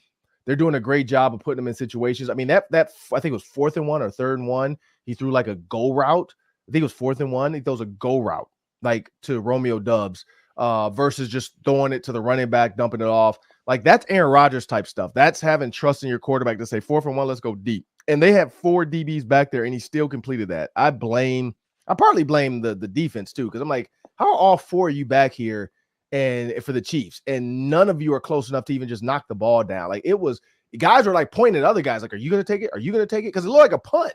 they're doing a great job of putting him in situations. I mean, that I think it was 4th and 1 or 3rd and 1. He threw like a go route. I think it was 4th and 1. He throws a go route, like to Romeo Doubs, versus just throwing it to the running back, dumping it off. Like, that's Aaron Rodgers type stuff. That's having trust in your quarterback to say 4th and 1, let's go deep. And they had 4 DBs back there, and he still completed that. I partly blame the defense too, because I'm like, how are all 4 of you back here and for the Chiefs, and none of you are close enough to even just knock the ball down? Like, it was, guys were like pointing at other guys, like, are you going to take it? Are you going to take it? Because it looked like a punt.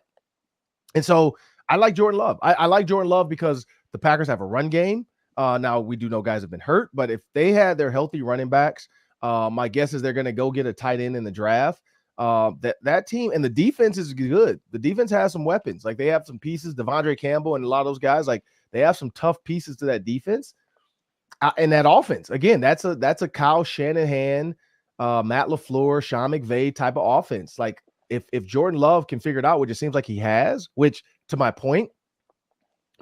And so I like Jordan Love. I like Jordan Love because the Packers have a run game. Now, we do know guys have been hurt, but if they had their healthy running backs, my guess is they're going to go get a tight end in the draft. That team, and the defense is good. The defense has some weapons. Like, they have some pieces, Devondre Campbell and a lot of those guys. Like, they have some tough pieces to that defense. And that offense, again, that's a Kyle Shanahan, Matt LaFleur, Sean McVay type of offense. Like, if Jordan Love can figure it out, which it seems like he has, which, to my point,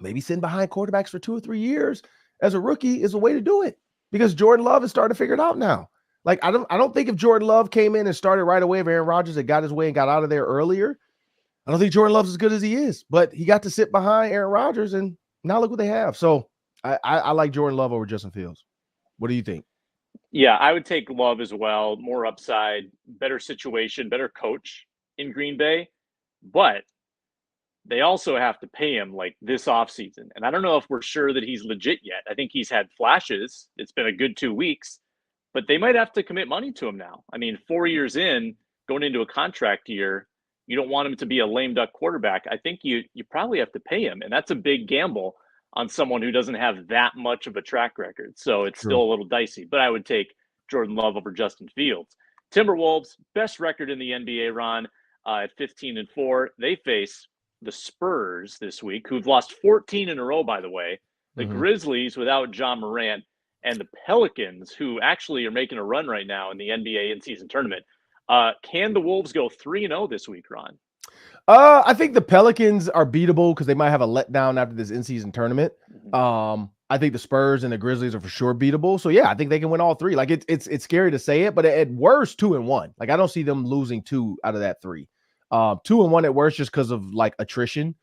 maybe sitting behind quarterbacks for 2 or 3 years as a rookie is a way to do it, because Jordan Love is starting to figure it out now. Like, I don't think if Jordan Love came in and started right away, if Aaron Rodgers had got his way and got out of there earlier, I don't think Jordan Love's as good as he is. But he got to sit behind Aaron Rodgers, and now look what they have. So I like Jordan Love over Justin Fields. What do you think? Yeah, I would take Love as well. More upside, better situation, better coach in Green Bay. But they also have to pay him like this offseason. And I don't know if we're sure that he's legit yet. I think he's had flashes. It's been a good 2 weeks. But they might have to commit money to him now. I mean, 4 years in, going into a contract year, you don't want him to be a lame duck quarterback. I think you probably have to pay him. And that's a big gamble on someone who doesn't have that much of a track record. So it's still a little dicey. But I would take Jordan Love over Justin Fields. Timberwolves, best record in the NBA, Ron, at 15-4. They face the Spurs this week, who've lost 14 in a row, by the way. The Grizzlies without Ja Morant, and the Pelicans, who actually are making a run right now in the NBA in-season tournament. Can the Wolves go 3-0 this week, Ron? I think the Pelicans are beatable because they might have a letdown after this in-season tournament. I think the Spurs and the Grizzlies are for sure beatable. So, yeah, I think they can win all 3. Like, it's scary to say it, but at worst, 2-1. Like, I don't see them losing 2 out of that 3. 2-1 at worst just because of, like, attrition.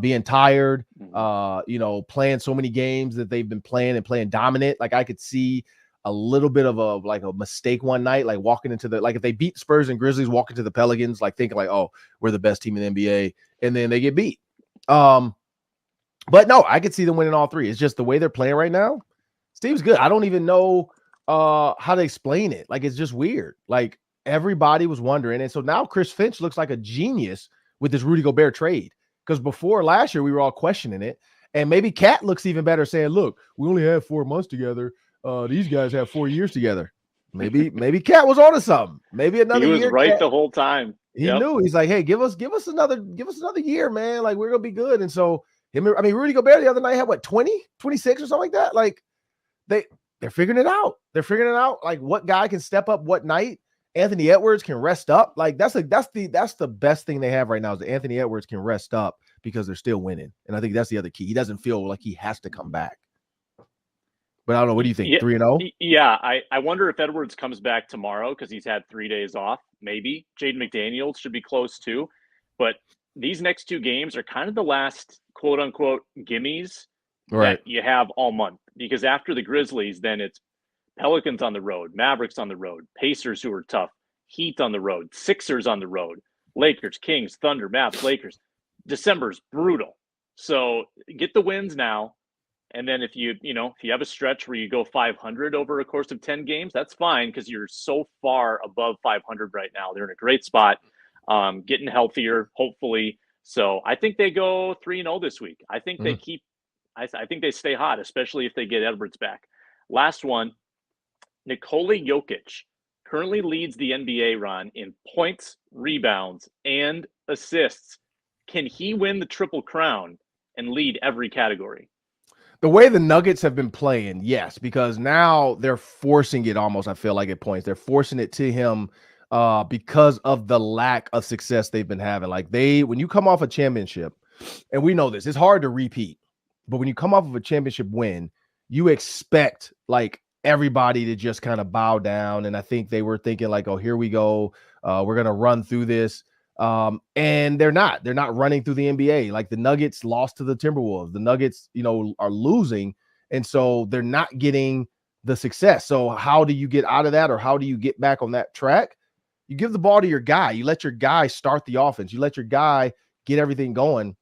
Being tired, playing so many games that they've been playing and playing dominant. Like, I could see a little bit of a mistake one night, like walking into if they beat Spurs and Grizzlies, walking to the Pelicans, like thinking like, oh, we're the best team in the NBA, and then they get beat. But no, I could see them winning all 3. It's just the way they're playing right now. Steve's good. I don't even know how to explain it. Like, it's just weird. Like, everybody was wondering. And so now Chris Finch looks like a genius with this Rudy Gobert trade. Because before last year, we were all questioning it. And maybe Cat looks even better saying, look, we only have 4 months together. These guys have 4 years together. Maybe Cat was onto something. Maybe another year. He was right Cat, the whole time. He knew. He's like, hey, give us another year, man. Like, we're going to be good. And so, Rudy Gobert the other night had, 20, 26 or something like that? Like, they're figuring it out. They're figuring it out, like, what guy can step up what night. Anthony Edwards can rest up. Like, that's the best thing they have right now is that Anthony Edwards can rest up because they're still winning. And I think that's the other key. He doesn't feel like he has to come back. But I don't know. What do you think? 3-0? Yeah. I wonder if Edwards comes back tomorrow because he's had 3 days off. Maybe Jaden McDaniels should be close too. But these next 2 games are kind of the last quote unquote gimmies Right. that you have all month. Because after the Grizzlies, then it's Pelicans on the road, Mavericks on the road, Pacers who are tough, Heat on the road, Sixers on the road, Lakers, Kings, Thunder, Mavs, Lakers. December's brutal. So get the wins now. And then if you have a stretch where you go 500 over a course of 10 games, that's fine because you're so far above 500 right now. They're in a great spot, getting healthier, hopefully. So I think they go 3-0 this week. I think they keep – I think they stay hot, especially if they get Edwards back. Last one, Nikola Jokic currently leads the NBA, Ron, in points, rebounds, and assists. Can he win the Triple Crown and lead every category? The way the Nuggets have been playing, yes, because now they're forcing it almost, I feel like, at points. They're forcing it to him because of the lack of success they've been having. Like when you come off a championship, and we know this, it's hard to repeat, but when you come off of a championship win, you expect like everybody to just kind of bow down. And I think they were thinking like, oh, here we go. We're going to run through this. And they're not running through the NBA. Like the Nuggets lost to the Timberwolves. The Nuggets, are losing. And so they're not getting the success. So how do you get out of that? Or how do you get back on that track? You give the ball to your guy. You let your guy start the offense. You let your guy get everything going.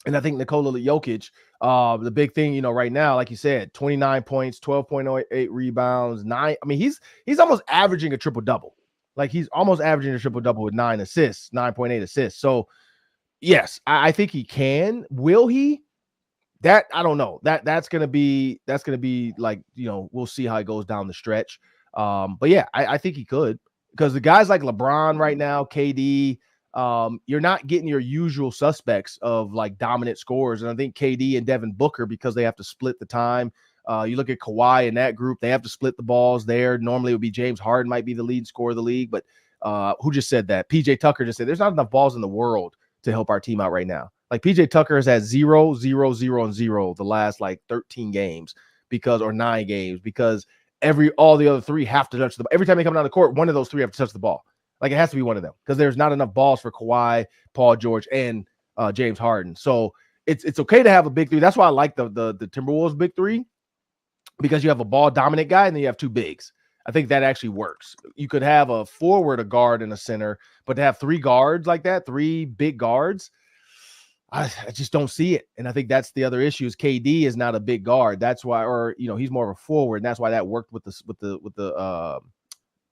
And I think Nikola Jokic, the big thing, right now, like you said, 29 points, 12.8 rebounds, 9. I mean, he's almost averaging a triple-double. Like he's almost averaging a triple-double with 9 assists, 9.8 assists. So, yes, I think he can. Will he? That I don't know. That's gonna be like, we'll see how it goes down the stretch. But yeah, I think he could, because the guys like LeBron right now, KD, you're not getting your usual suspects of like dominant scorers. And I think KD and Devin Booker, because they have to split the time. You look at Kawhi in that group, they have to split the balls there. Normally it would be James Harden might be the lead scorer of the league, but who just said that? PJ Tucker just said there's not enough balls in the world to help our team out right now. Like PJ Tucker has had 0, 0, 0, and 0 the last like 13 games or 9 games because all the other 3 have to touch the ball. Every time they come down the court, one of those 3 have to touch the ball. Like it has to be one of them because there's not enough balls for Kawhi, Paul George, and James Harden. So it's okay to have a big 3. That's why I like the Timberwolves big 3. Because you have a ball dominant guy and then you have 2 bigs. I think that actually works. You could have a forward, a guard, and a center, but to have 3 guards like that, 3 big guards, I just don't see it. And I think that's the other issue is KD is not a big guard. That's why, or he's more of a forward, and that's why that worked with the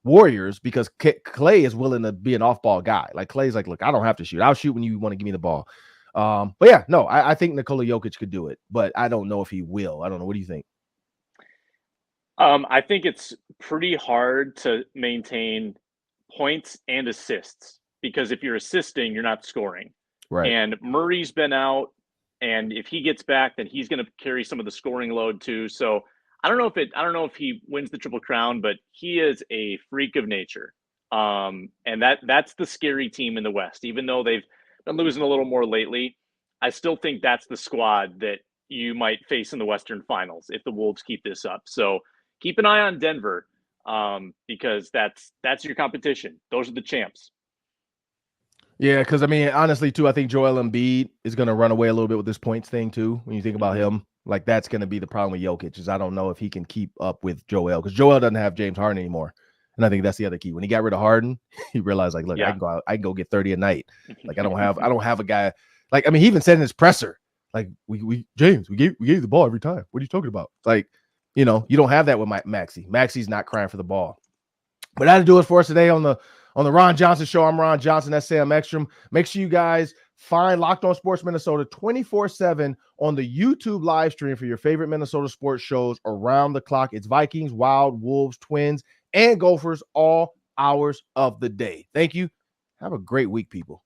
Warriors, because Clay is willing to be an off-ball guy. Like Clay's like, look, I don't have to shoot. I'll shoot when you want to give me the ball. But yeah, no, I think Nikola Jokic could do it, but I don't know if he will. I don't know. What do you think? I think it's pretty hard to maintain points and assists because if you're assisting, you're not scoring. Right. And Murray's been out, and if he gets back, then he's going to carry some of the scoring load too. So I don't know if he wins the Triple Crown, but he is a freak of nature. And that's the scary team in the West. Even though they've been losing a little more lately, I still think that's the squad that you might face in the Western Finals if the Wolves keep this up. So keep an eye on Denver because that's your competition. Those are the champs. Yeah, because, I mean, honestly, too, I think Joel Embiid is going to run away a little bit with this points thing, too, when you think about him. Like, that's going to be the problem with Jokic is I don't know if he can keep up with Joel because Joel doesn't have James Harden anymore. And I think that's the other key. When he got rid of Harden, he realized, like, look, I can go out, I can go get 30 a night. Like, I don't have a guy. Like, I mean, he even said in his presser, like, James, we gave the ball every time. What are you talking about? Like, you don't have that with Maxey. Maxey's not crying for the ball. But that'll do it for us today on the Ron Johnson Show. I'm Ron Johnson. That's Sam Ekstrom. Make sure you guys find Locked On Sports Minnesota 24/7 on the YouTube live stream for your favorite Minnesota sports shows around the clock. It's Vikings, Wild, Wolves, Twins, and Gophers all hours of the day. Thank you. Have a great week, people.